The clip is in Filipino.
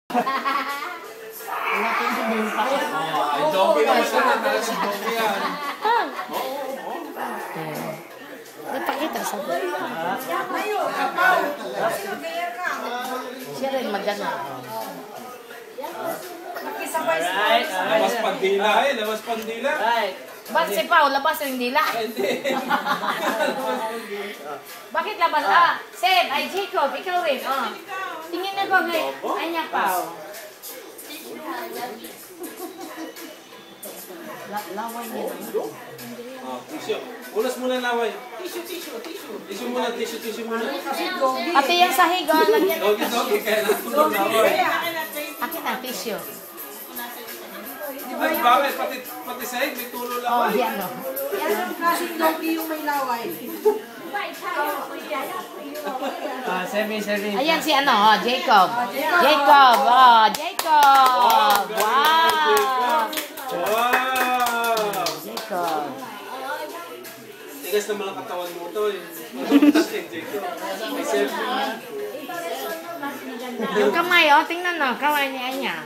Wala kang sabihin pa. Ay, donkey naman siya na. Si donkey yan. Napakita sa siya rin magana. Labas pandila eh. Labas pandila. Ba't si Pao, labas yung dila? Hindi. Bakit labas? Seb, ay Jacob, ikaw rin. Tingin na ko kay Anya Pao. Laway niya. Tissue. Ulas muna laway. Tissue muna, tissue muna. Pati yung sahig, lagyan. Dogi, kaya natulog laway. Akin na, tissue. Ay, bakit? Pati sahig, may tulo laway. Yan o. Yan kasing donkey yung may laway. Seven. Ayan si Jacob. Jacob. Jacob. Wow. Wow! Jacob. Tigas naman ang katawan mo to eh. Yung kamay, tingnan kamay niya.